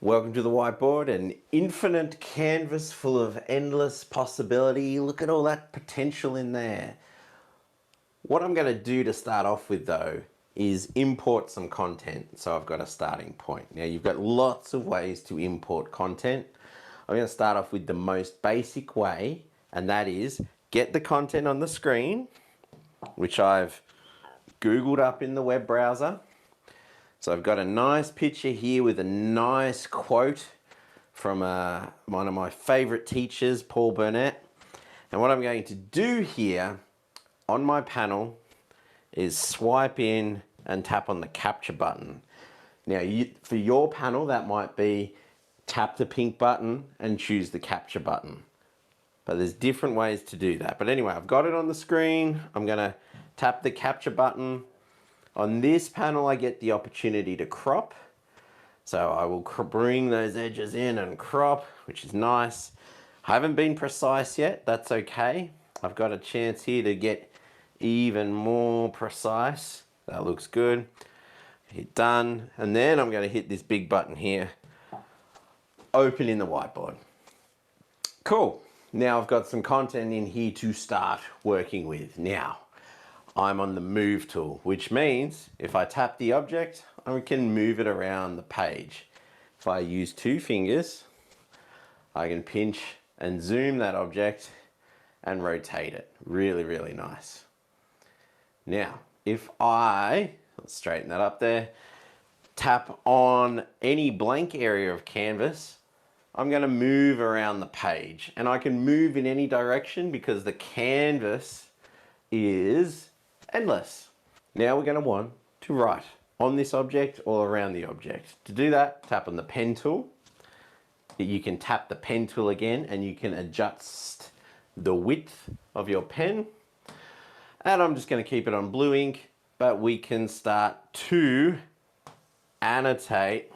Welcome to the whiteboard, an infinite canvas full of endless possibility. Look at all that potential in there. What I'm going to do to start off with though is import some content. So I've got a starting point. Now you've got lots of ways to import content. I'm going to start off with the most basic way, and that is get the content on the screen, which I've Googled up in the web browser. So I've got a nice picture here with a nice quote from one of my favorite teachers, Paul Burnett. And what I'm going to do here on my panel is swipe in and tap on the capture button. Now for your panel, that might be tap the pink button and choose the capture button. But there's different ways to do that. But anyway, I've got it on the screen. I'm gonna tap the capture button. On this panel, I get the opportunity to crop. So I will bring those edges in and crop, which is nice. I haven't been precise yet, that's okay. I've got a chance here to get even more precise. That looks good. Hit done, and then I'm going to hit this big button here, open in the whiteboard. Cool, now I've got some content in here to start working with. Now, I'm on the move tool, which means if I tap the object, I can move it around the page. If I use two fingers, I can pinch and zoom that object and rotate it. Really, really nice. Now, if let's straighten that up there, tap on any blank area of canvas, I'm going to move around the page, and I can move in any direction because the canvas is endless. Now we're going to want to write on this object or around the object. To do that, tap on the pen tool. You can tap the pen tool again and you can adjust the width of your pen. And I'm just going to keep it on blue ink, but we can start to annotate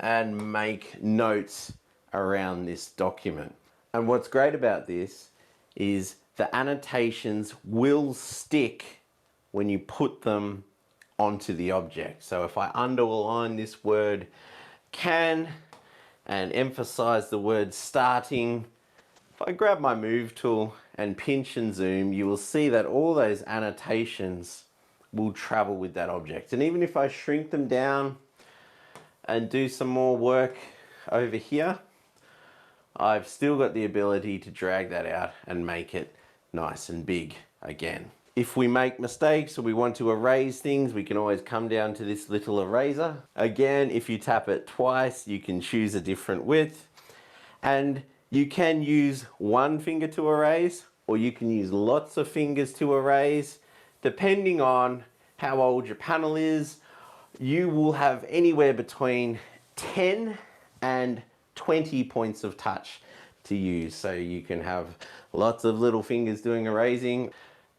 and make notes around this document. And what's great about this is the annotations will stick when you put them onto the object. So if I underline this word can and emphasize the word starting, if I grab my move tool and pinch and zoom, you will see that all those annotations will travel with that object. And even if I shrink them down and do some more work over here, I've still got the ability to drag that out and make it nice and big again. If we make mistakes or we want to erase things, we can always come down to this little eraser. Again, if you tap it twice, you can choose a different width. And you can use one finger to erase, or you can use lots of fingers to erase. Depending on how old your panel is, you will have anywhere between 10 and 20 points of touch to use. So you can have lots of little fingers doing erasing.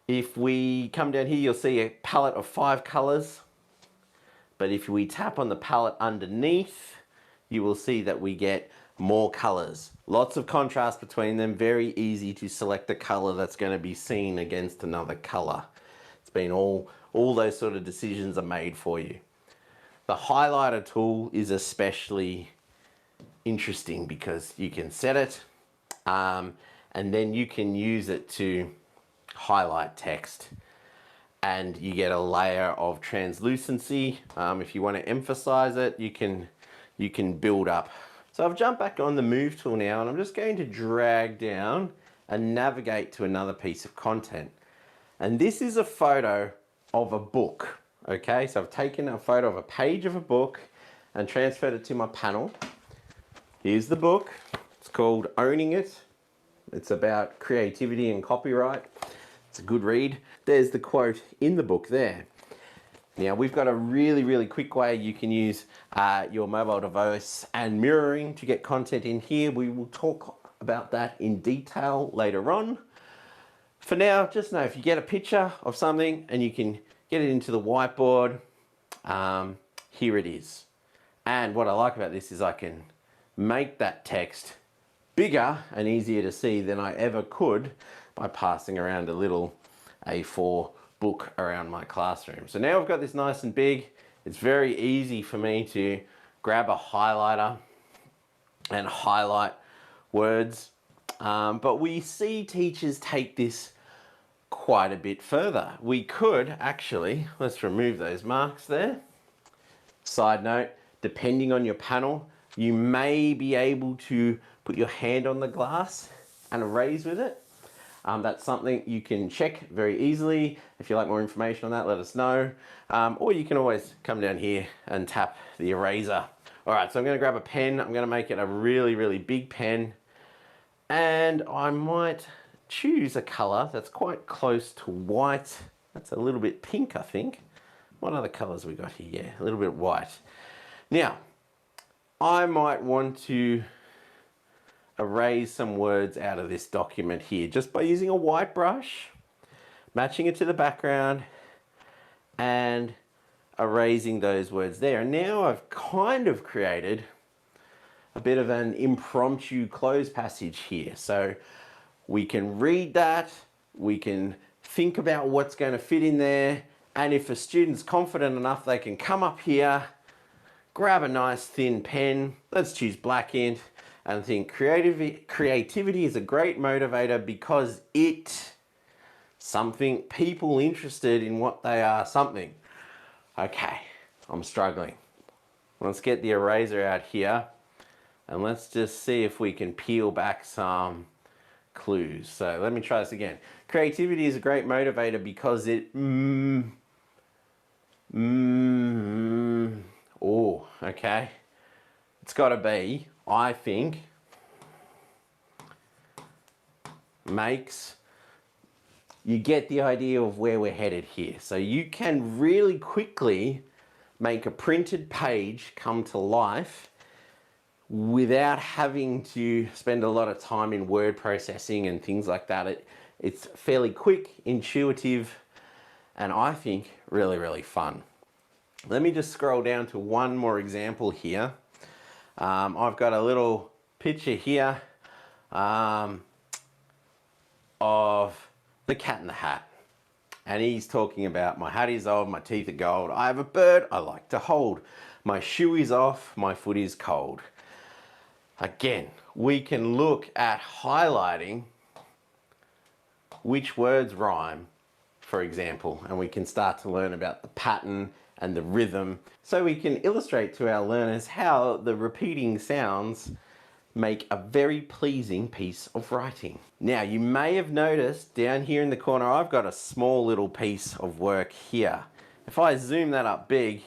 If we come down here, you'll see a palette of 5 colors. But if we tap on the palette underneath, you will see that we get more colors. Lots of contrast between them, very easy to select the color that's going to be seen against another color. It's been all those sort of decisions are made for you. The highlighter tool is especially interesting because you can set it and then you can use it to highlight text, and you get a layer of translucency. If you want to emphasize it, you can build up. So I've jumped back on the move tool now, and I'm just going to drag down and navigate to another piece of content. And this is a photo of a book. Okay, so I've taken a photo of a page of a book and transferred it to my panel. Here's the book. It's called Owning It. It's about creativity and copyright. It's a good read. There's the quote in the book there. Now we've got a really, really quick way you can use your mobile device and mirroring to get content in here. We will talk about that in detail later on. For now, just know if you get a picture of something and you can get it into the whiteboard, here it is. And what I like about this is I can make that text bigger and easier to see than I ever could by passing around a little A4 book around my classroom. So now I've got this nice and big. It's very easy for me to grab a highlighter and highlight words. But we see teachers take this quite a bit further. We could actually, let's remove those marks there. Side note, depending on your panel, you may be able to put your hand on the glass and erase with it. That's something you can check very easily. If you'd like more information on that, let us know. Or you can always come down here and tap the eraser. All right, so I'm gonna grab a pen. I'm gonna make it a really, really big pen. And I might choose a color that's quite close to white. That's a little bit pink, I think. What other colors we got here? Yeah, a little bit white. Now, I might want to erase some words out of this document here just by using a white brush, matching it to the background and erasing those words there. And now I've kind of created a bit of an impromptu close passage here. So we can read that, we can think about what's going to fit in there, and if a student's confident enough, they can come up here, grab a nice thin pen, let's choose black ink, and think creativity is a great motivator because something people interested in what they are something. Okay, I'm struggling. Let's get the eraser out here and let's just see if we can peel back some clues. So let me try this again. Creativity is a great motivator because oh, okay. It's got to be, I think, you get the idea of where we're headed here. So you can really quickly make a printed page come to life without having to spend a lot of time in word processing and things like that. It's fairly quick, intuitive, and I think really, really fun. Let me just scroll down to one more example here. I've got a little picture here of the Cat in the Hat. And he's talking about, my hat is old, my teeth are gold. I have a bird I like to hold. My shoe is off, my foot is cold. Again, we can look at highlighting which words rhyme, for example, and we can start to learn about the pattern and the rhythm, so we can illustrate to our learners how the repeating sounds make a very pleasing piece of writing. Now, you may have noticed down here in the corner, I've got a small little piece of work here. If I zoom that up big,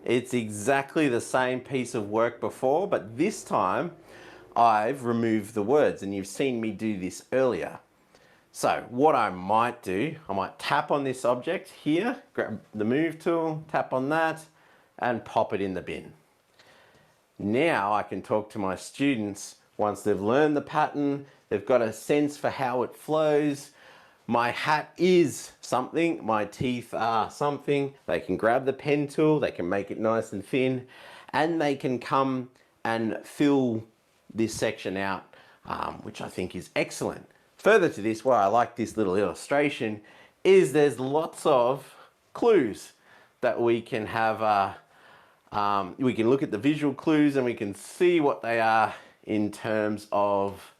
it's exactly the same piece of work before, but this time I've removed the words, and you've seen me do this earlier. So what I might do, I might tap on this object here, grab the move tool, tap on that, and pop it in the bin. Now I can talk to my students once they've learned the pattern, they've got a sense for how it flows. My hat is something, my teeth are something. They can grab the pen tool, they can make it nice and thin, and they can come and fill this section out, which I think is excellent. Further to this, why I like this little illustration is there's lots of clues that we can have. We can look at the visual clues and we can see what they are in terms of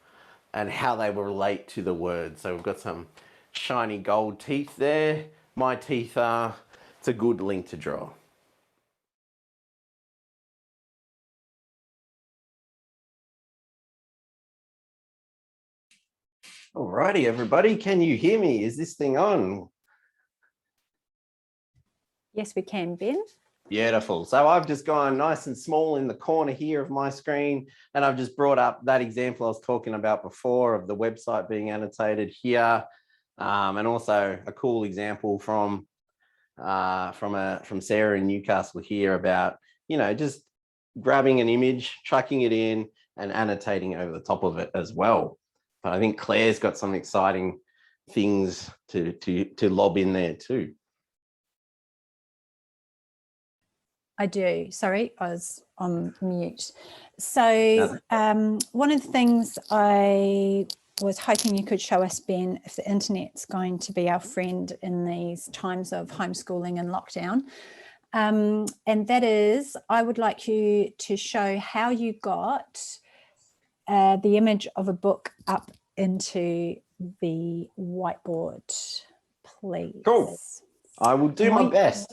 and how they will relate to the word. So we've got some shiny gold teeth there. My teeth are, it's a good link to draw. Alrighty, everybody, can you hear me? Is this thing on? Yes, we can, Ben. Beautiful. So I've just gone nice and small in the corner here of my screen, and I've just brought up that example I was talking about before of the website being annotated here, and also a cool example from Sarah in Newcastle here about, you know, just grabbing an image, chucking it in, and annotating over the top of it as well. But I think Claire's got some exciting things to lob in there too. I do. Sorry, I was on mute. So one of the things I was hoping you could show us, Ben, if the internet's going to be our friend in these times of homeschooling and lockdown, And that is, I would like you to show how you got the image of a book up into the whiteboard, please. Cool. I will do my best.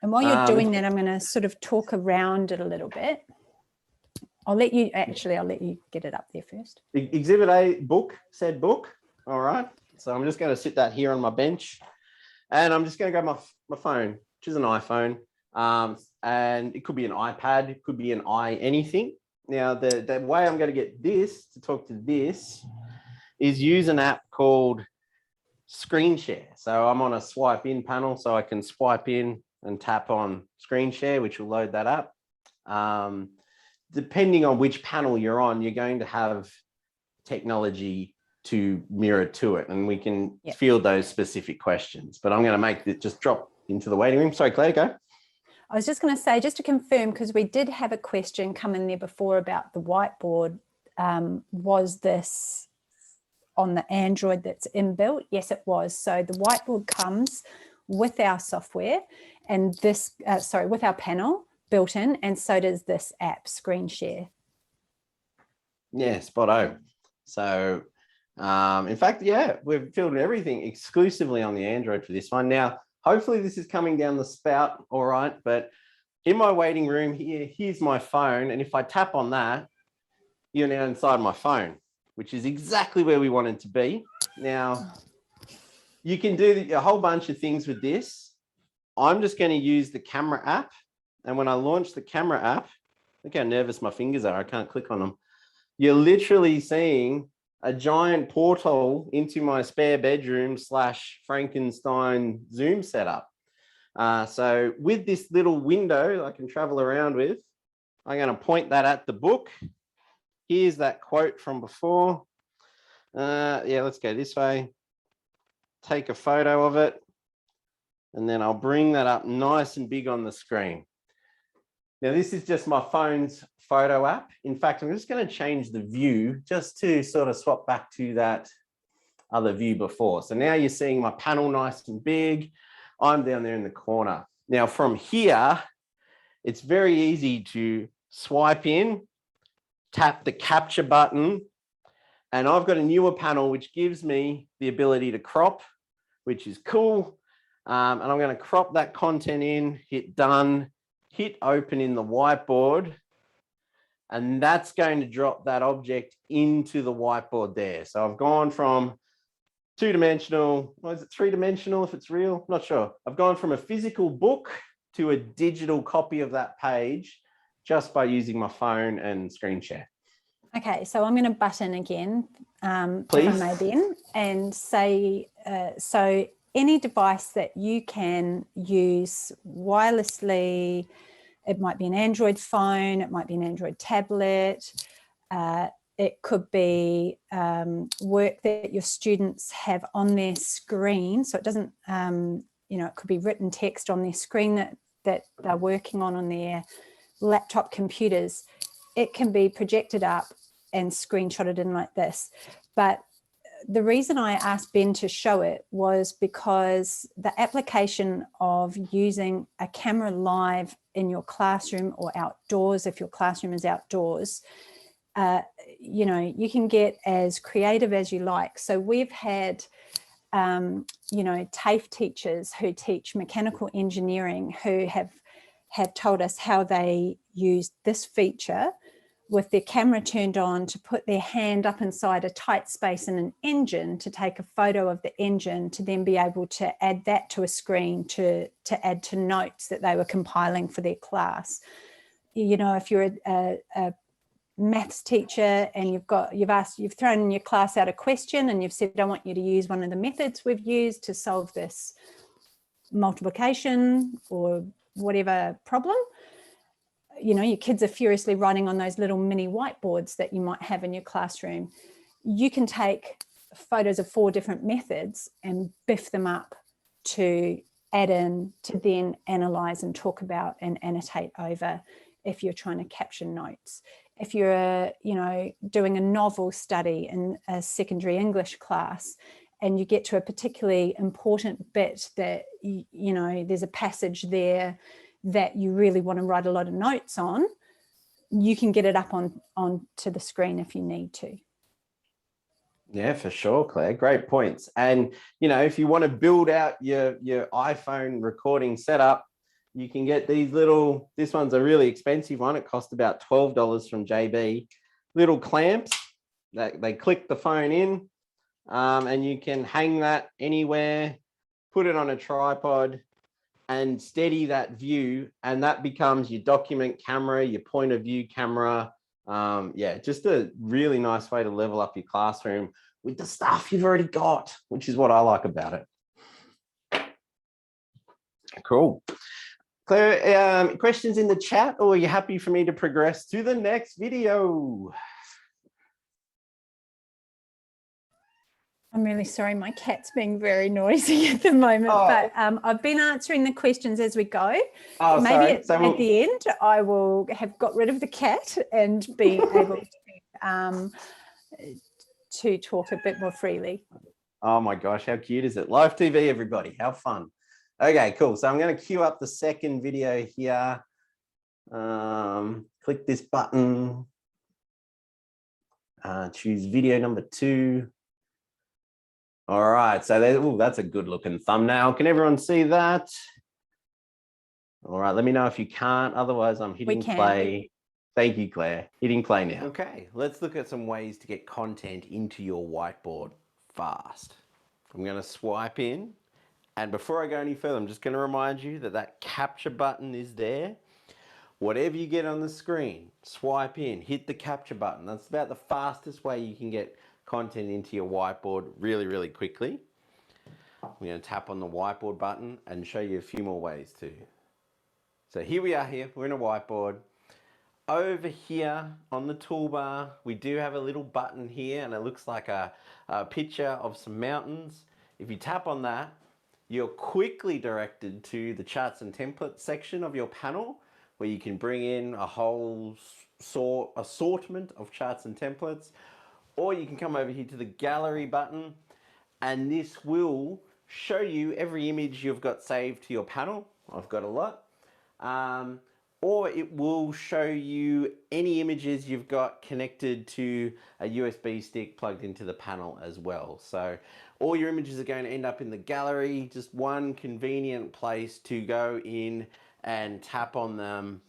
And while you're doing that, I'm going to sort of talk around it a little bit. I'll let you get it up there first. Exhibit A, book, said book. All right. So I'm just going to sit that here on my bench, and I'm just going to grab my phone, which is an iPhone. And it could be an iPad, it could be an anything. Now, the way I'm going to get this to talk to this is use an app called Screen Share. So I'm on a swipe in panel, so I can swipe in and tap on Screen Share, which will load that up. Depending on which panel you're on, you're going to have technology to mirror to it, and we can field those specific questions. But I'm going to make it just drop into the waiting room. Sorry, Claire, go. I was just going to say, just to confirm, because we did have a question come in there before about the whiteboard. Was this on the Android that's inbuilt? Yes, it was. So the whiteboard comes with our software and this, with our panel built in, and so does this app, Screen Share. Yeah, spot on. So in fact, we've filled everything exclusively on the Android for this one. Now, hopefully this is coming down the spout all right, but in my waiting room here, here's my phone. And if I tap on that, you're now inside my phone, which is exactly where we wanted to be. Now, you can do a whole bunch of things with this. I'm just going to use the camera app. And when I launch the camera app, look how nervous my fingers are. I can't click on them. You're literally seeing a giant portal into my spare bedroom / Frankenstein Zoom setup. So with this little window I can travel around with, I'm going to point that at the book. Here's that quote from before. Let's go this way. Take a photo of it. And then I'll bring that up nice and big on the screen. Now, this is just my phone's photo app. In fact, I'm just going to change the view just to sort of swap back to that other view before. So now you're seeing my panel nice and big. I'm down there in the corner. Now, from here, it's very easy to swipe in, tap the capture button, and I've got a newer panel which gives me the ability to crop, which is cool. And I'm going to crop that content in, hit done, hit open in the whiteboard, and that's going to drop that object into the whiteboard there. So I've gone from two-dimensional, what is it, three-dimensional if it's real? Not sure. I've gone from a physical book to a digital copy of that page just by using my phone and screen share. Okay, so I'm going to butt in again, Please. if I may then, and say, so any device that you can use wirelessly, it might be an Android phone, it might be an Android tablet, it could be work that your students have on their screen. So it doesn't, it could be written text on their screen that they're working on their laptop computers. It can be projected up and screenshotted in like this. But the reason I asked Ben to show it was because the application of using a camera live in your classroom or outdoors, if your classroom is outdoors, you can get as creative as you like. So we've had, TAFE teachers who teach mechanical engineering who have told us how they used this feature with their camera turned on to put their hand up inside a tight space in an engine to take a photo of the engine, to then be able to add that to a screen to add to notes that they were compiling for their class. If you're a maths teacher and you've thrown in your class out a question and you've said, I want you to use one of the methods we've used to solve this multiplication or whatever problem, your kids are furiously writing on those little mini whiteboards that you might have in your classroom. You can take photos of 4 different methods and biff them up to add in to then analyze and talk about and annotate over if you're trying to capture notes. If you're, doing a novel study in a secondary English class and you get to a particularly important bit that, there's a passage there that you really want to write a lot of notes on, you can get it up onto the screen if you need to. Yeah, for sure, Claire. Great points. And, you know, if you want to build out your iPhone recording setup, you can get these little, this one's a really expensive one. It cost about $12 from JB. Little clamps that they click the phone in, and you can hang that anywhere, put it on a tripod and steady that view. And that becomes your document camera, your point of view camera. Yeah, just a really nice way to level up your classroom with the stuff you've already got, which is what I like about it. Cool. Claire, questions in the chat, or are you happy for me to progress to the next video? I'm really sorry, my cat's being very noisy at the moment, but I've been answering the questions as we go. Maybe at the end, I will have got rid of the cat and be able to talk a bit more freely. Oh my gosh, how cute is it? Live TV, everybody, how fun. Okay, cool. So I'm going to queue up the second video here. Click this button. Choose video number 2. All right, so that's a good looking thumbnail. Can everyone see that? All right, let me know if you can't. Otherwise, I'm hitting play. Thank you, Claire. Hitting play now. Okay, let's look at some ways to get content into your whiteboard fast. I'm going to swipe in. And before I go any further, I'm just going to remind you that that capture button is there. Whatever you get on the screen, swipe in, hit the capture button. That's about the fastest way you can get content into your whiteboard really, really quickly. I'm going to tap on the whiteboard button and show you a few more ways too. So here we are we're in a whiteboard. Over here on the toolbar, we do have a little button here, and it looks like a picture of some mountains. If you tap on that, you're quickly directed to the charts and templates section of your panel, where you can bring in a whole assortment of charts and templates. Or you can come over here to the gallery button, and this will show you every image you've got saved to your panel. I've got a lot. Or it will show you any images you've got connected to a USB stick plugged into the panel as well. So all your images are going to end up in the gallery, just one convenient place to go in and tap on them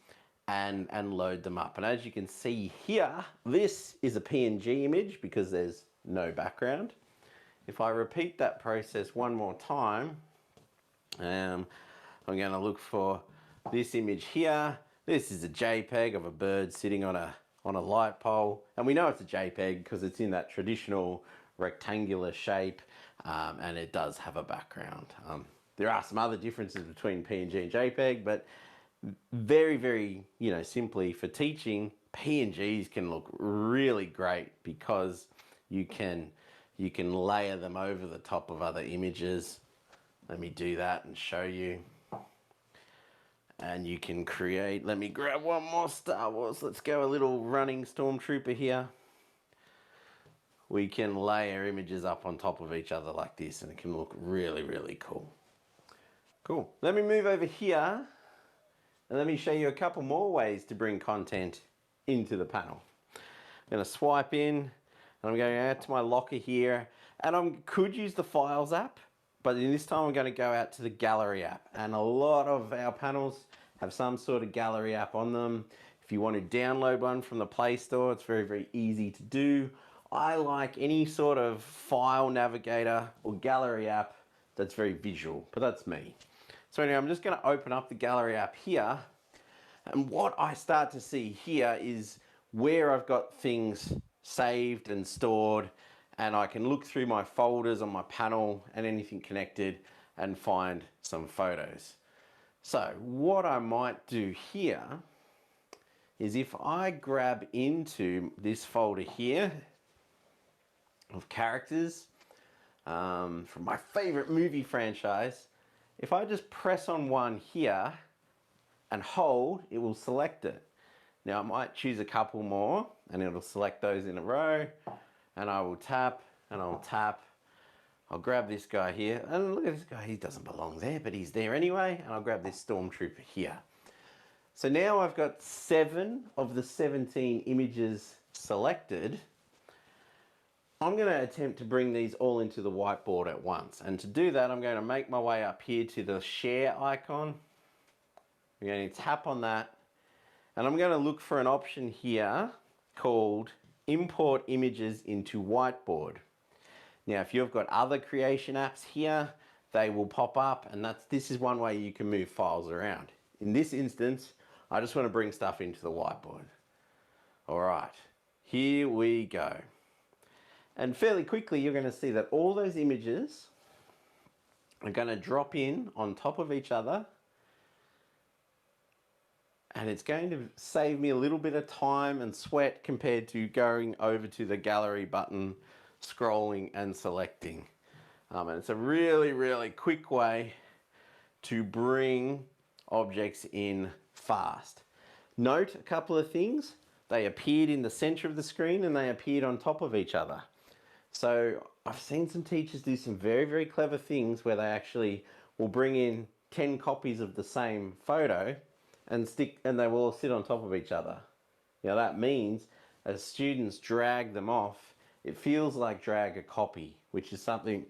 and load them up. And as you can see here, this is a PNG image because there's no background. If I repeat that process one more time, I'm going to look for this image here. This is a JPEG of a bird sitting on a light pole, and we know it's a JPEG because it's in that traditional rectangular shape, and it does have a background. There are some other differences between PNG and JPEG, but very, very, simply for teaching, PNGs can look really great because you can layer them over the top of other images. Let me do that and show you. And you can create, let me grab one more Star Wars. Let's go a little running stormtrooper here. We can layer images up on top of each other like this, and it can look really, really cool. Cool. Let me move over here and let me show you a couple more ways to bring content into the panel. I'm going to swipe in, and I'm going out to my locker here, and I could use the Files app, but this time I'm going to go out to the Gallery app, and a lot of our panels have some sort of gallery app on them. If you want to download one from the Play Store, it's very, very easy to do. I like any sort of file navigator or gallery app that's very visual, but that's me. So anyway, I'm just going to open up the gallery app here, and what I start to see here is where I've got things saved and stored, and I can look through my folders on my panel and anything connected and find some photos. So what I might do here is if I grab into this folder here of characters from my favorite movie franchise, if I just press on one here and hold, it will select it. Now I might choose a couple more and it'll select those in a row, and I will tap and I'll tap. I'll grab this guy here, and look at this guy, he doesn't belong there, but he's there anyway, and I'll grab this stormtrooper here. So now I've got 7 of the 17 images selected. I'm going to attempt to bring these all into the whiteboard at once. And to do that, I'm going to make my way up here to the share icon. I'm going to tap on that. And I'm going to look for an option here called Import Images into Whiteboard. Now, if you've got other creation apps here, they will pop up, and this is one way you can move files around. In this instance, I just want to bring stuff into the whiteboard. All right, here we go. And fairly quickly, you're going to see that all those images are going to drop in on top of each other. And it's going to save me a little bit of time and sweat compared to going over to the gallery button, scrolling and selecting. And it's a really, really quick way to bring objects in fast. Note a couple of things. They appeared in the center of the screen and they appeared on top of each other. So I've seen some teachers do some very, very clever things where they actually will bring in 10 copies of the same photo and they will all sit on top of each other. Now that means as students drag them off, it feels like drag a copy, which is something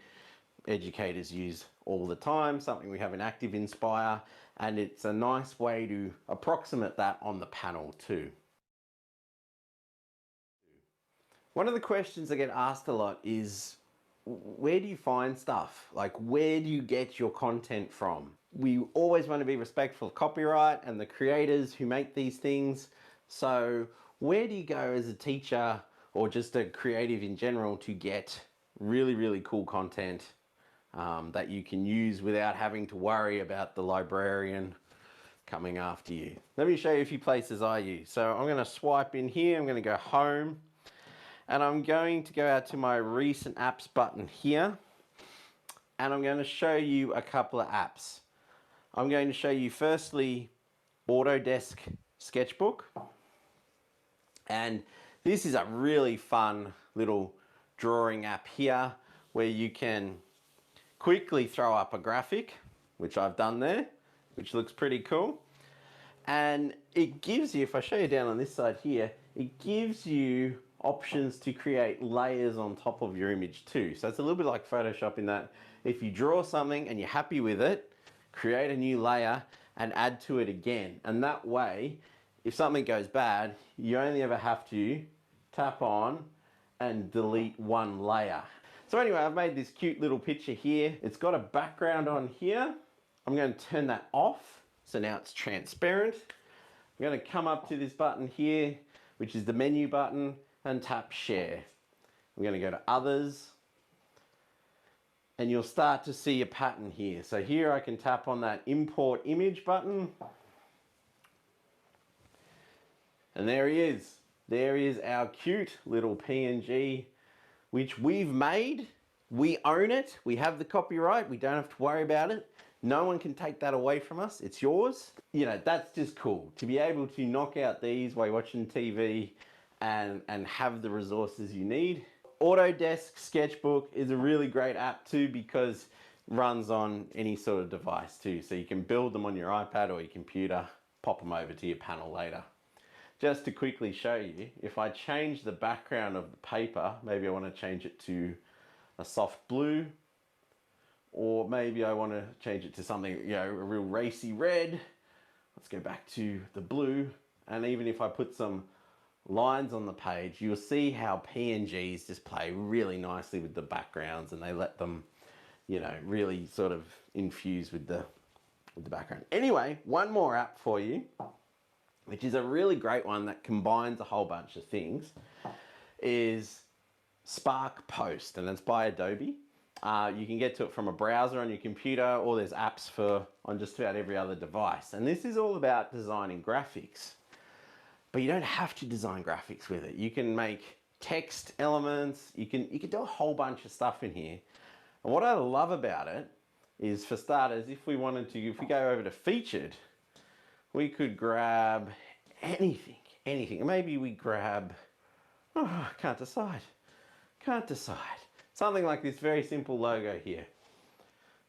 educators use all the time, something we have in Active Inspire, and it's a nice way to approximate that on the panel too. One of the questions I get asked a lot is, where do you find stuff? Like, where do you get your content from? We always want to be respectful of copyright and the creators who make these things. So where do you go as a teacher or just a creative in general to get really, really cool content that you can use without having to worry about the librarian coming after you? Let me show you a few places I use. So I'm going to swipe in here. I'm going to go home. And I'm going to go out to my recent apps button here. And I'm going to show you a couple of apps. I'm going to show you firstly Autodesk Sketchbook. And this is a really fun little drawing app here where you can quickly throw up a graphic, which I've done there, which looks pretty cool. And it gives you, if I show you down on this side here, it gives you options to create layers on top of your image too. So it's a little bit like Photoshop in that if you draw something and you're happy with it, create a new layer and add to it again. And that way, if something goes bad, you only ever have to tap on and delete one layer. So anyway, I've made this cute little picture here. It's got a background on here. I'm going to turn that off. So now it's transparent. I'm going to come up to this button here, which is the menu button, and tap share. I'm going to go to others. And you'll start to see a pattern here. So here I can tap on that import image button. And there he is. There is our cute little PNG, which we've made. We own it. We have the copyright. We don't have to worry about it. No one can take that away from us. It's yours. You know, that's just cool. To be able to knock out these while watching TV and have the resources you need. Autodesk Sketchbook is a really great app too because it runs on any sort of device too. So you can build them on your iPad or your computer, pop them over to your panel later. Just to quickly show you, if I change the background of the paper, maybe I want to change it to a soft blue, or maybe I want to change it to something, you know, a real racy red. Let's go back to the blue. And even if I put some lines on the page, you'll see how PNGs just play really nicely with the backgrounds and they let them, you know, really sort of infuse with the background. Anyway, one more app for you, which is a really great one that combines a whole bunch of things, is Spark Post, and it's by Adobe. You can get to it from a browser on your computer, or there's apps for on just about every other device. And this is all about designing graphics. But you don't have to design graphics with it. You can make text elements. You can do a whole bunch of stuff in here. And what I love about it is, for starters, if we go over to featured, we could grab anything. Maybe we grab, I can't decide. Something like this very simple logo here.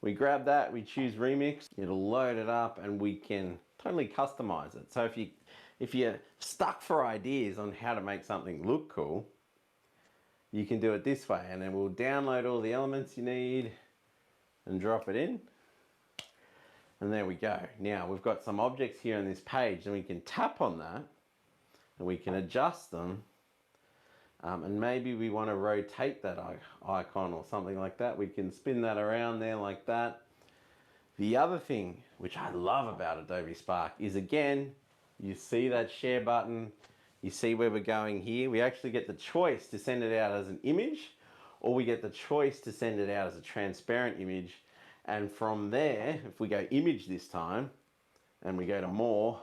We grab that, we choose remix, it'll load it up, and we can totally customize it. So if you're stuck for ideas on how to make something look cool, you can do it this way, and then we'll download all the elements you need and drop it in. And there we go. Now we've got some objects here on this page, and we can tap on that and we can adjust them. And maybe we want to rotate that icon or something like that. We can spin that around there like that. The other thing which I love about Adobe Spark is, again, you see that share button, you see where we're going here. We actually get the choice to send it out as an image, or we get the choice to send it out as a transparent image. And from there, if we go image this time and we go to more,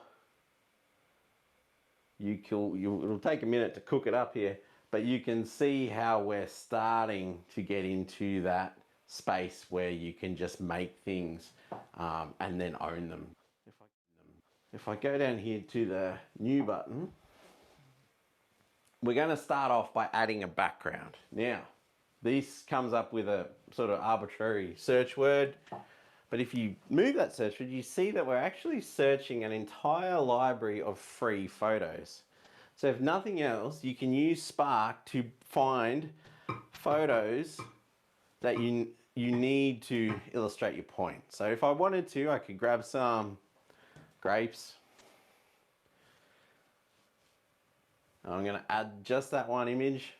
it'll take a minute to cook it up here, but you can see how we're starting to get into that space where you can just make things and then own them. If I go down here to the new button, we're going to start off by adding a background. Now, this comes up with a sort of arbitrary search word, but if you move that search word, you see that we're actually searching an entire library of free photos. So if nothing else, you can use Spark to find photos that you need to illustrate your point. So if I wanted to, I could grab some grapes. I'm going to add just that one image.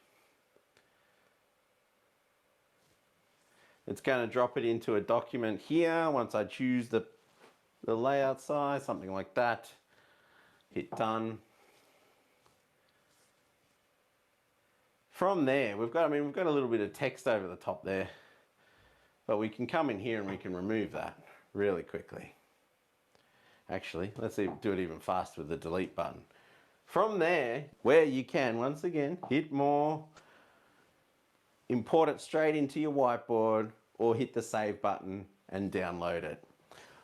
It's going to drop it into a document here. Once I choose the layout size, something like that, hit done. From there, we've got a little bit of text over the top there, but we can come in here and we can remove that really quickly. Actually, let's do it even faster with the delete button. From there, where you can, once again, hit more, import it straight into your whiteboard, or hit the save button and download it.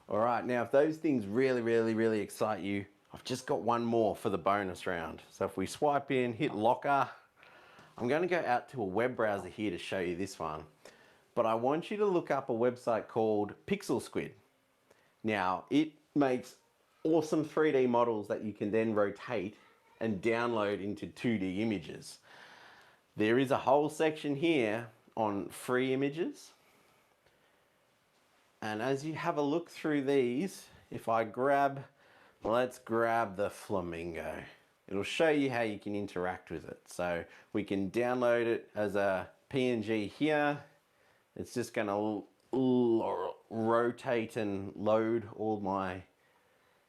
All right, now if those things really excite you, I've just got one more for the bonus round. So if we swipe in, hit locker, I'm going to go out to a web browser here to show you this one. But I want you to look up a website called Pixel Squid. Now, it makes awesome 3D models that you can then rotate and download into 2D images. There is a whole section here on free images. And as you have a look through these, if I let's grab the flamingo. It'll show you how you can interact with it. So we can download it as a PNG here. It's just going to rotate and load all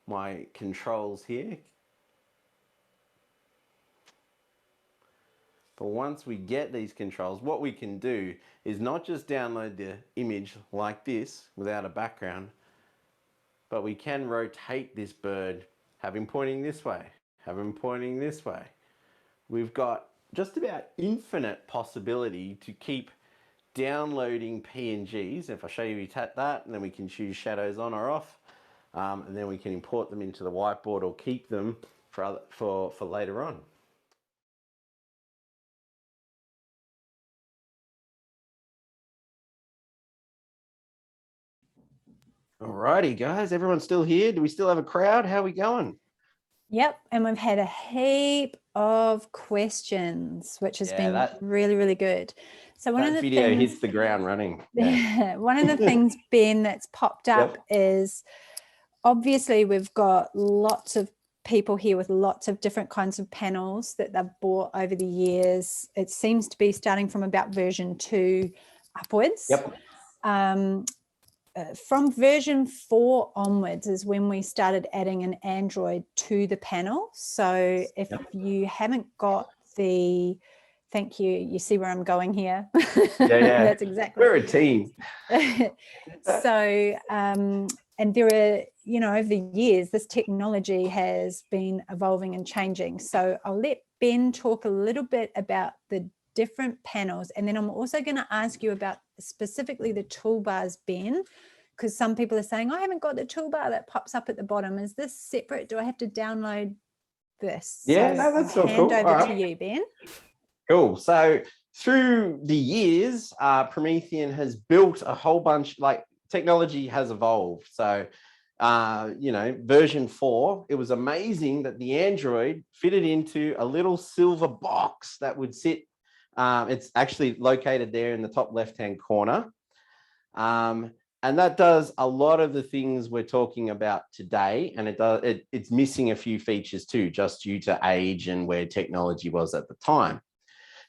my controls here. But once we get these controls, what we can do is not just download the image like this without a background, but we can rotate this bird, have him pointing this way, have him pointing this way. We've got just about infinite possibility to keep downloading PNGs. If I show you, we tap that, and then we can choose shadows on or off, and then we can import them into the whiteboard or keep them for later on. Alrighty, guys, everyone's still here? Do we still have a crowd? How are we going? Yep, and we've had a heap of questions, which has been really good. So one of the video things, hits the ground running. Yeah. one of the things, Ben, that's popped up is obviously we've got lots of people here with lots of different kinds of panels that they've bought over the years. It seems to be starting from about version 2 upwards. Yep. From version 4 onwards is when we started adding an Android to the panel. So if you haven't got thank you, you see where I'm going here? Yeah. That's exactly. We're a team. So, and there are, over the years, this technology has been evolving and changing. So I'll let Ben talk a little bit about the different panels, and then I'm also going to ask you about specifically the toolbars, Ben, because some people are saying, I haven't got the toolbar that pops up at the bottom. Is this separate? Do I have to download this? Yeah, so no, that's all cool. Hand over to you, Ben. Cool. So through the years, Promethean has built a whole bunch, like technology has evolved. So you know, version 4, it was amazing that the Android fitted into a little silver box that would sit. It's actually located there in the top left-hand corner. And that does a lot of the things we're talking about today. And it's missing a few features too, just due to age and where technology was at the time.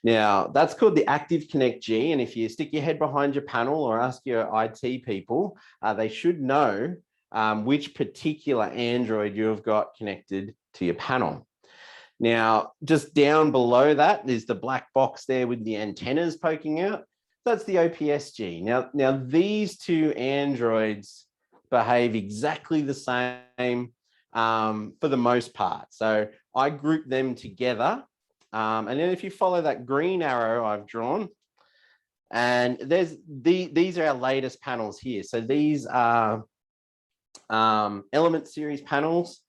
Now, that's called the Active Connect G. And if you stick your head behind your panel or ask your IT people, they should know which particular Android you've got connected to your panel. Now, just down below that is the black box there with the antennas poking out. That's the OPSG. Now these two Androids behave exactly the same for the most part. So I group them together. And then if you follow that green arrow I've drawn, and these are our latest panels here. So these are Element Series panels,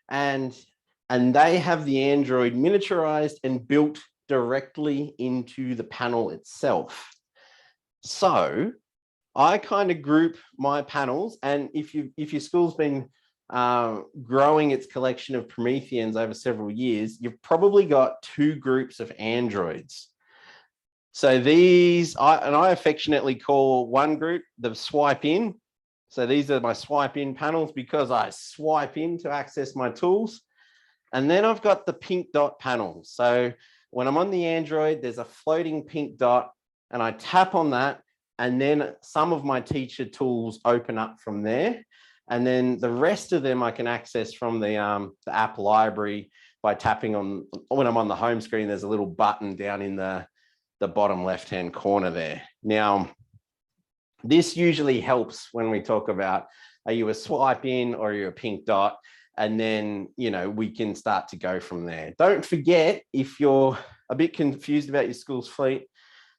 and they have the Android miniaturized and built directly into the panel itself. So I kind of group my panels, and if your school's been growing its collection of Prometheans over several years, you've probably got 2 groups of Androids. So these, I affectionately call one group the swipe in. So these are my swipe in panels because I swipe in to access my tools. And then I've got the pink dot panels. So when I'm on the Android, there's a floating pink dot, and I tap on that, and then some of my teacher tools open up from there. And then the rest of them I can access from the app library by tapping on, when I'm on the home screen, there's a little button down in the bottom left-hand corner there. Now, this usually helps when we talk about, are you a swipe in or are you a pink dot? And then, you know, we can start to go from there. Don't forget, if you're a bit confused about your school's fleet,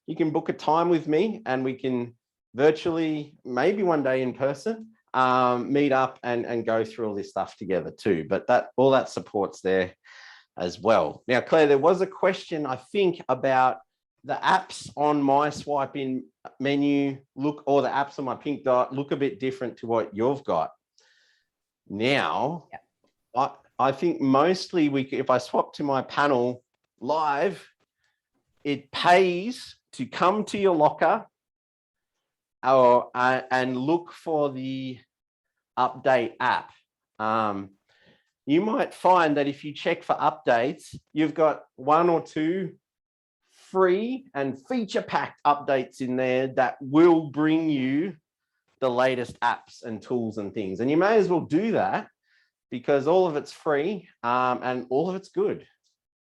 you can book a time with me and we can virtually, maybe one day in person, meet up and go through all this stuff together too. But all that support's there as well. Now, Claire, there was a question, I think, about the apps on my swipe in menu or the apps on my pink dot look a bit different to what you've got. Now, yep. I think mostly if I swap to my panel live, it pays to come to your locker and look for the update app. You might find that if you check for updates, you've got 1 or 2 free and feature-packed updates in there that will bring you the latest apps and tools and things. And you may as well do that because all of it's free and all of it's good.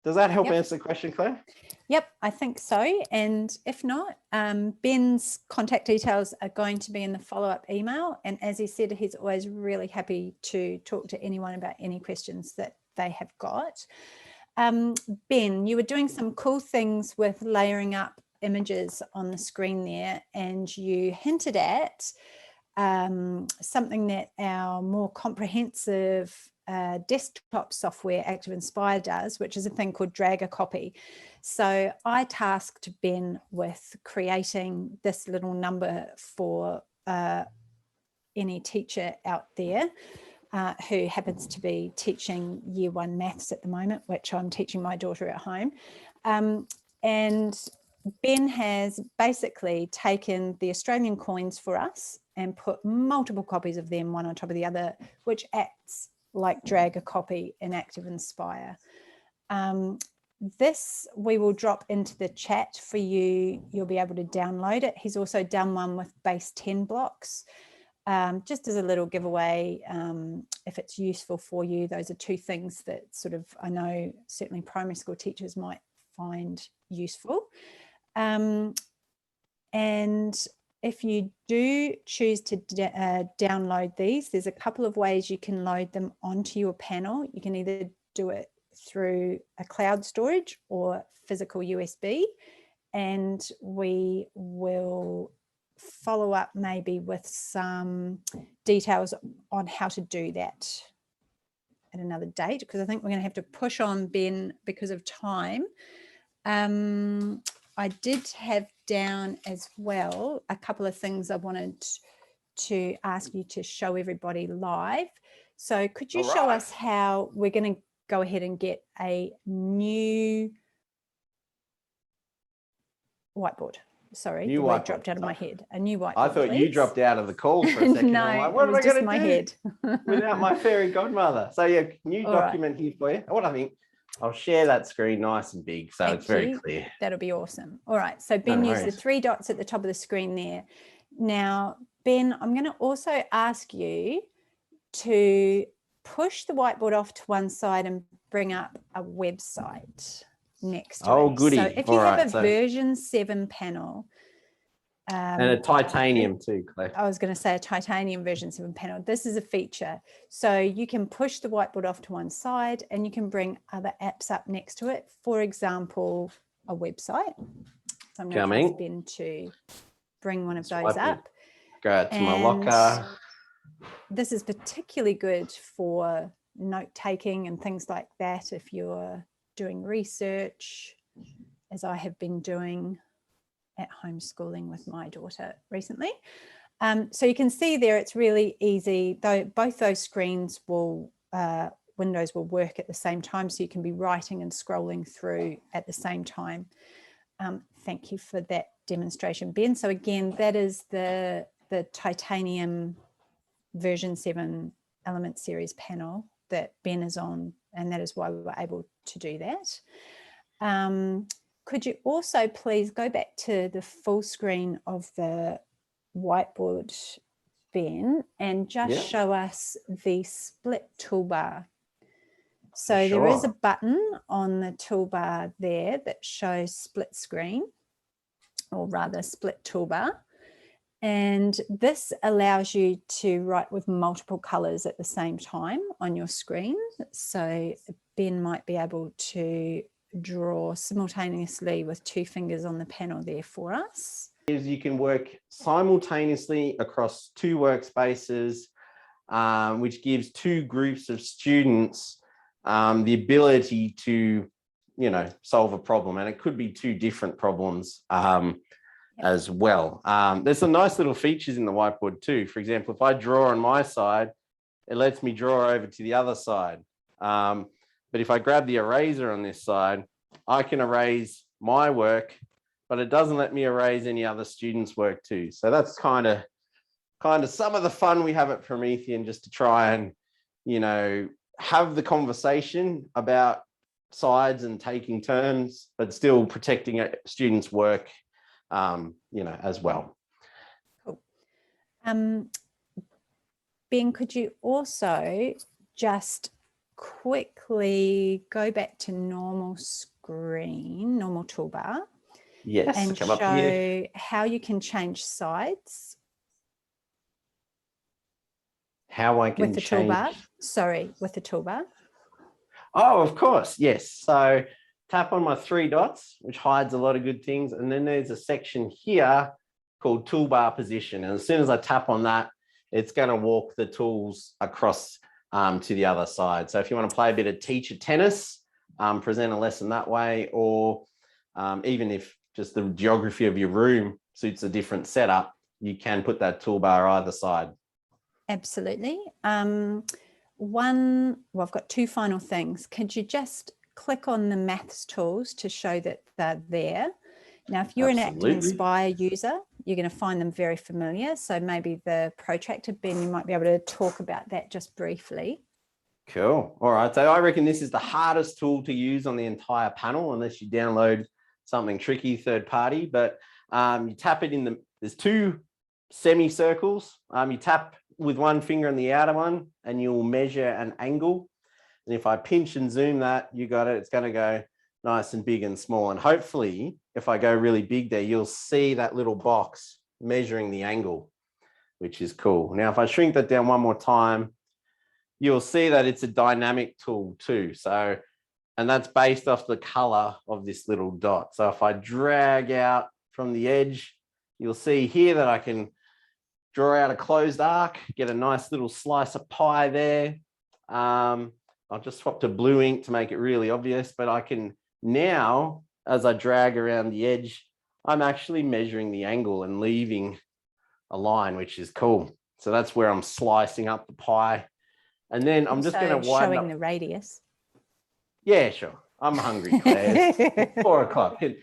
Does that help answer the question, Claire? Yep, I think so. And if not, Ben's contact details are going to be in the follow-up email. And as he said, he's always really happy to talk to anyone about any questions that they have got. Ben, you were doing some cool things with layering up images on the screen there, and you hinted at something that our more comprehensive desktop software, Active Inspire, does, which is a thing called drag a copy. So I tasked Ben with creating this little number for any teacher out there who happens to be teaching Year 1 maths at the moment, which I'm teaching my daughter at home. And Ben has basically taken the Australian coins for us and put multiple copies of them one on top of the other, which acts like drag a copy in Active Inspire. This we will drop into the chat for you. You'll be able to download it. He's also done one with base 10 blocks, just as a little giveaway. If it's useful for you, those are 2 things that sort of, I know certainly primary school teachers might find useful. And if you do choose to download these, there's a couple of ways you can load them onto your panel. You can either do it through a cloud storage or physical USB, and we will follow up maybe with some details on how to do that at another date, because I think we're going to have to push on, Ben, because of time. I did have down as well a couple of things I wanted to ask you to show everybody live. So could you All show right. us how we're going to go ahead and get a new whiteboard? Sorry, New the word whiteboard. dropped out of my head. A new whiteboard, I thought please. you dropped out of the call for a second. No, I'm like, it what am was I just going my to do head. without my fairy godmother? So yeah, new All right. document here for you. What I think, I'll share that screen nice and big so it's very clear. That'll be awesome. All right, so Ben, No use the worries. 3 dots at the top of the screen there. Now, Ben, I'm going to also ask you to push the whiteboard off to one side and bring up a website next to Oh, it. goody. So if you All have right, a so version 7 panel, and a titanium too, Claire. I was going to say a titanium version 7 panel. This is a feature. So you can push the whiteboard off to one side and you can bring other apps up next to it. For example, a website. So I'm going to ask Ben to bring one of those up. Go out to my locker. This is particularly good for note taking and things like that if you're doing research, as I have been doing at homeschooling with my daughter recently. So you can see there it's really easy, though both those screens will, windows will work at the same time, so you can be writing and scrolling through at the same time. Thank you for that demonstration, Ben. So again, that is the titanium version 7 element series panel that Ben is on, and that is why we were able to do that. Could you also please go back to the full screen of the whiteboard, Ben, and just show us the split toolbar. So there is a button on the toolbar there that shows split screen, or rather split toolbar. And this allows you to write with multiple colors at the same time on your screen. So Ben might be able to draw simultaneously with 2 fingers on the panel there for us. You can work simultaneously across 2 workspaces, which gives 2 groups of students the ability to, solve a problem. And it could be 2 different problems as well. There's some nice little features in the whiteboard too. For example, if I draw on my side, it lets me draw over to the other side. But if I grab the eraser on this side, I can erase my work, but it doesn't let me erase any other students' work too. So that's kind of some of the fun we have at Promethean, just to try and, have the conversation about sides and taking turns, but still protecting students' work, as well. Cool. Ben, could you also just quickly go back to normal screen, normal toolbar? Yes, and show how you can change sides. How I can with the change... toolbar. Sorry, with the toolbar. Oh, of course, yes. So tap on my 3 dots, which hides a lot of good things. And then there's a section here called Toolbar Position. And as soon as I tap on that, it's going to walk the tools across to the other side. So if you want to play a bit of teacher tennis, present a lesson that way, or even if just the geography of your room suits a different setup, you can put that toolbar either side. Absolutely. I've got 2 final things. Could you just click on the maths tools to show that they're there? Now, if you're an Act and Inspire user, you're going to find them very familiar. So maybe the protractor, Ben, you might be able to talk about that just briefly. Cool. All right. So I reckon this is the hardest tool to use on the entire panel, unless you download something tricky third party. But you tap it there's 2 semicircles. You tap with 1 finger on the outer one and you'll measure an angle. And if I pinch and zoom that, you got it. It's going to go nice and big and small. And hopefully, if I go really big there, you'll see that little box measuring the angle, which is cool. Now, if I shrink that down one more time, you'll see that it's a dynamic tool too. So, and that's based off the color of this little dot. So if I drag out from the edge, you'll see here that I can draw out a closed arc, get a nice little slice of pie there. I'll just swap to blue ink to make it really obvious, but I can now, as I drag around the edge, I'm actually measuring the angle and leaving a line, which is cool. So that's where I'm slicing up the pie. And then I'm just going to widen showing up. the radius. Yeah, sure. I'm hungry, Claire. It's 4 o'clock. I'm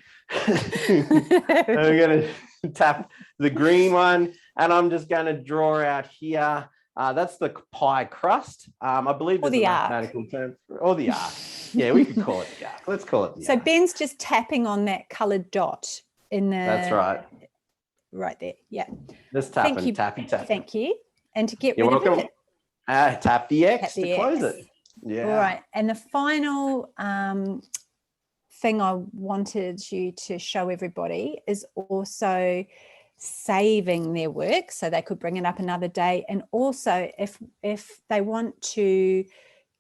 going to tap the green one, and I'm just going to draw out here. That's the pie crust. I believe there's a mathematical term for, or the arc. Yeah, we could call it the arc. Let's call it the arc. So Ben's just tapping on that coloured dot in the. That's right. Right there. Yeah. Just tapping, tappy. Thank you. And to get You're rid welcome. of it, tap the X tap the to close X. it. Yeah. All right. And the final thing I wanted you to show everybody is also saving their work, so they could bring it up another day. And also if they want to,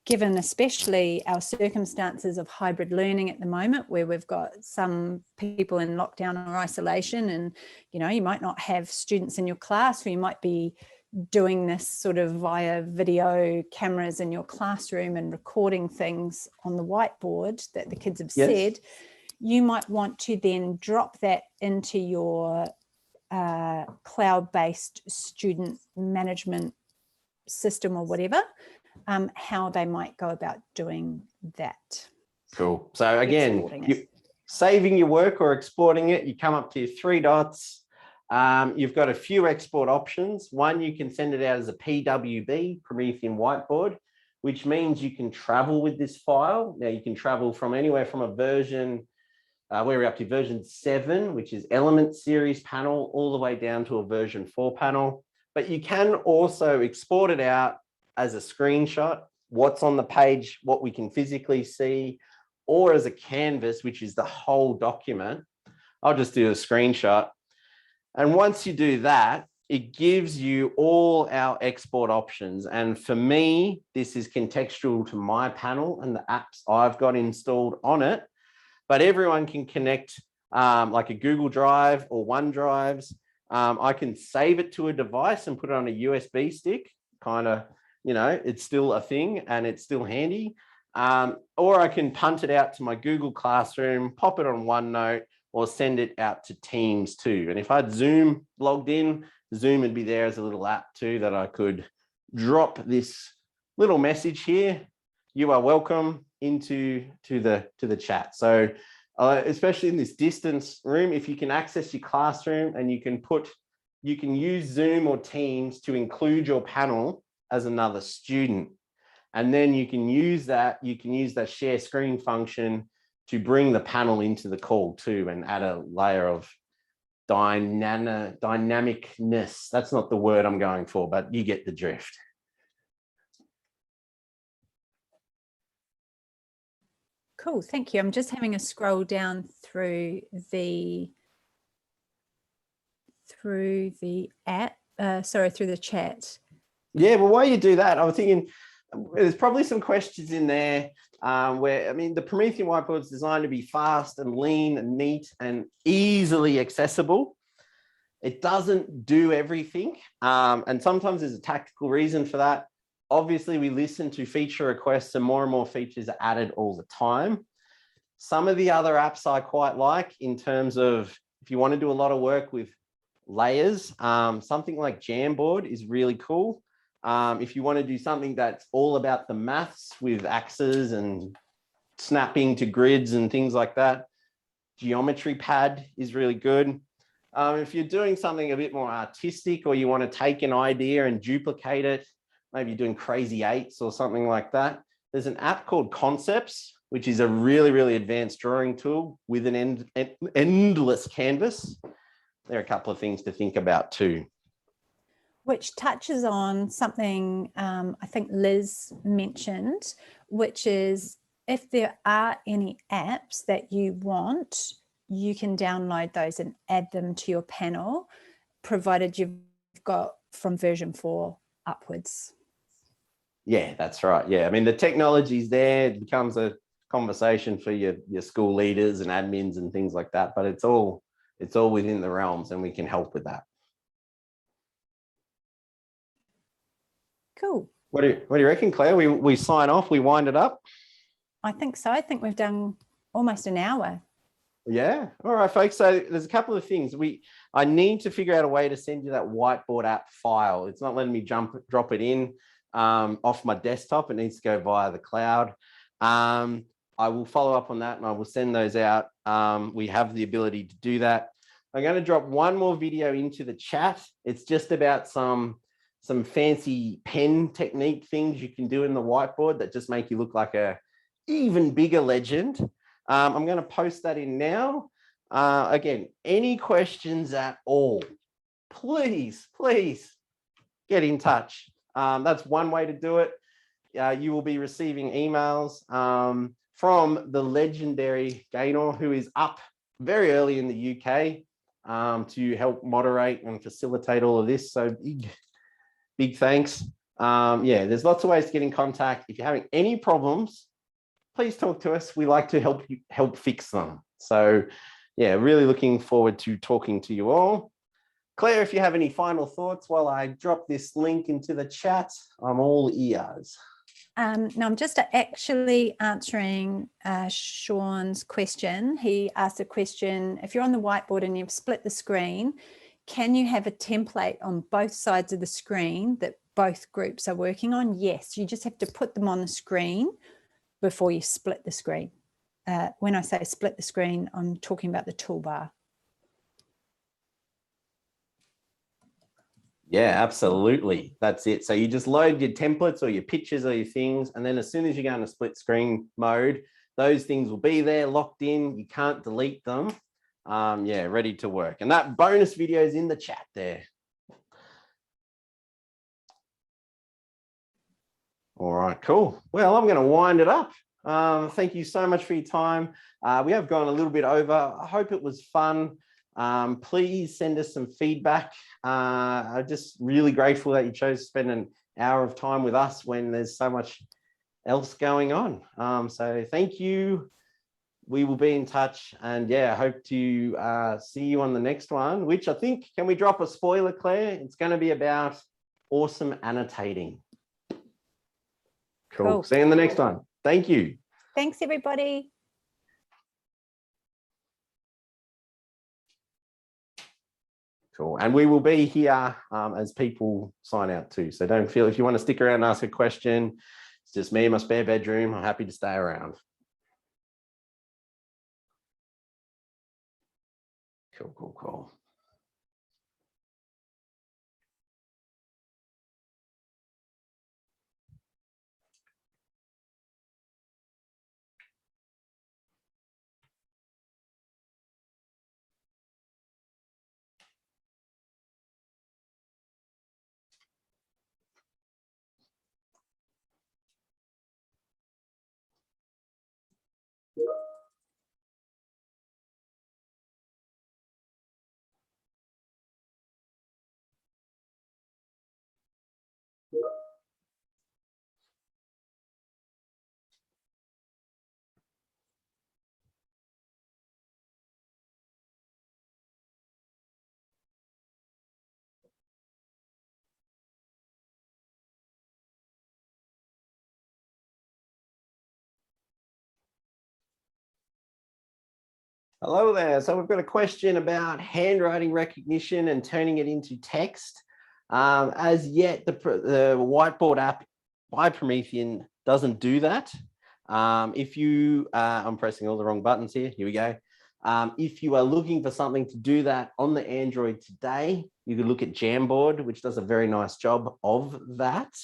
given especially our circumstances of hybrid learning at the moment, where we've got some people in lockdown or isolation, and you might not have students in your class, or you might be doing this sort of via video cameras in your classroom and recording things on the whiteboard that the kids have said, you might want to then drop that into your cloud-based student management system or whatever, how they might go about doing that. Cool. So again, saving your work or exporting it, you come up to your 3 dots. You've got a few export options. One, you can send it out as a PWB, Promethean Whiteboard, which means you can travel with this file. Now you can travel from anywhere from a version, where we're up to version 7, which is Element Series panel, all the way down to a version 4 panel. But you can also export it out as a screenshot, what's on the page, what we can physically see, or as a canvas, which is the whole document. I'll just do a screenshot. And once you do that, it gives you all our export options. And for me, this is contextual to my panel and the apps I've got installed on it. But everyone can connect like a Google Drive or OneDrives. I can save it to a device and put it on a USB stick, kind of, it's still a thing and it's still handy. Or I can punt it out to my Google Classroom, pop it on OneNote, or send it out to Teams too. And if I had Zoom logged in, Zoom would be there as a little app too that I could drop this little message here. You are welcome into the chat. So especially in this distance room, if you can access your classroom and you can use Zoom or Teams to include your panel as another student. And then you can use that share screen function to bring the panel into the call too, and add a layer of dynamicness. That's not the word I'm going for, but you get the drift. Cool, thank you. I'm just having a scroll down through the app, through the chat. Yeah, well, while you do that, I was thinking there's probably some questions in there where, the Promethean Whiteboard is designed to be fast and lean and neat and easily accessible. It doesn't do everything. And sometimes there's a tactical reason for that. Obviously, we listen to feature requests and more features are added all the time. Some of the other apps I quite like in terms of if you want to do a lot of work with layers, something like Jamboard is really cool. If you want to do something that's all about the maths with axes and snapping to grids and things like that, Geometry Pad is really good. If you're doing something a bit more artistic, or you want to take an idea and duplicate it, maybe you're doing crazy eights or something like that, there's an app called Concepts, which is a really advanced drawing tool with an endless canvas. There are a couple of things to think about too. Which touches on something I think Liz mentioned, which is if there are any apps that you want, you can download those and add them to your panel, provided you've got from version 4 upwards. Yeah, that's right. Yeah, the technology's there. It becomes a conversation for your school leaders and admins and things like that, but it's all within the realms, and we can help with that. Cool. What do you reckon, Claire? We sign off, we wind it up? I think so. I think we've done almost an hour. Yeah. All right, folks. So there's a couple of things. I need to figure out a way to send you that whiteboard app file. It's not letting me drop it in off my desktop. It needs to go via the cloud. I will follow up on that and I will send those out. We have the ability to do that. I'm going to drop one more video into the chat. It's just about some fancy pen technique things you can do in the whiteboard that just make you look like a even bigger legend. I'm going to post that in now. Again, any questions at all, please get in touch. That's one way to do it. You will be receiving emails from the legendary Gaynor, who is up very early in the UK to help moderate and facilitate all of this. So big thanks. Yeah, there's lots of ways to get in contact. If you're having any problems, please talk to us. We like to help fix them. So yeah, really looking forward to talking to you all. Claire, if you have any final thoughts while I drop this link into the chat, I'm all ears. No, I'm just actually answering Sean's question. He asked a question, if you're on the whiteboard and you've split the screen, can you have a template on both sides of the screen that both groups are working on? Yes, you just have to put them on the screen before you split the screen. When I say split the screen, I'm talking about the toolbar. Yeah, absolutely. That's it. So you just load your templates or your pictures or your things. And then as soon as you go into split screen mode, those things will be there locked in. You can't delete them. Yeah, ready to work. And that bonus video is in the chat there. All right, cool. Well, I'm going to wind it up. Thank you so much for your time. We have gone a little bit over. I hope it was fun. Please send us some feedback. I'm just really grateful that you chose to spend an hour of time with us when there's so much else going on. So thank you. We will be in touch, and yeah, I hope to see you on the next one, which I think, can we drop a spoiler, Claire? It's going to be about awesome annotating. Cool. See you in the next one. Thank you. Thanks, everybody. Cool. And we will be here as people sign out too. So don't feel, if you want to stick around and ask a question, it's just me in my spare bedroom. I'm happy to stay around. Cool. Hello there. So we've got a question about handwriting recognition and turning it into text. As yet, the whiteboard app by Promethean doesn't do that. If you, I'm pressing all the wrong buttons here. Here we go. If you are looking for something to do that on the Android today, you could look at Jamboard, which does a very nice job of that.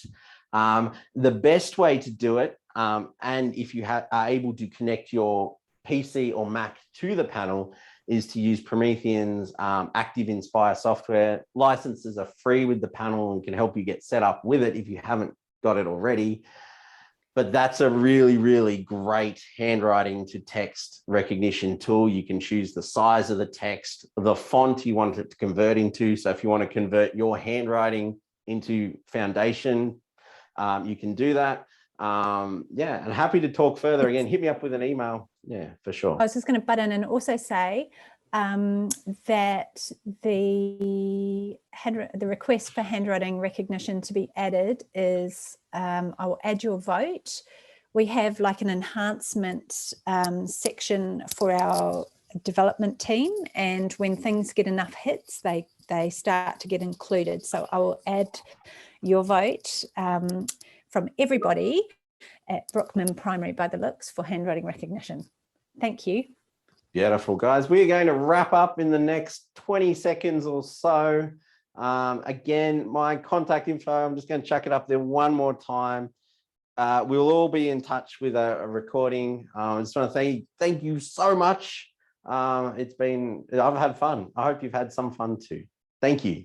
The best way to do it, and if you are able to connect your PC or Mac to the panel, is to use Promethean's Active Inspire software. Licenses are free with the panel and can help you get set up with it if you haven't got it already. But that's a really great handwriting to text recognition tool. You can choose the size of the text, the font you want it to convert into. So if you want to convert your handwriting into Foundation, you can do that. Yeah, and happy to talk further. Again, hit me up with an email. Yeah, for sure. I was just going to butt in and also say that the request for handwriting recognition to be added is, I will add your vote. We have like an enhancement section for our development team, and when things get enough hits, they start to get included. So I will add your vote from everybody at Brookman Primary by the looks for handwriting recognition. Thank you. Beautiful, guys. We're going to wrap up in the next 20 seconds or so. Again, my contact info, I'm just going to chuck it up there one more time. We'll all be in touch with a recording. I just want to say thank you so much. I've had fun. I hope you've had some fun too. Thank you.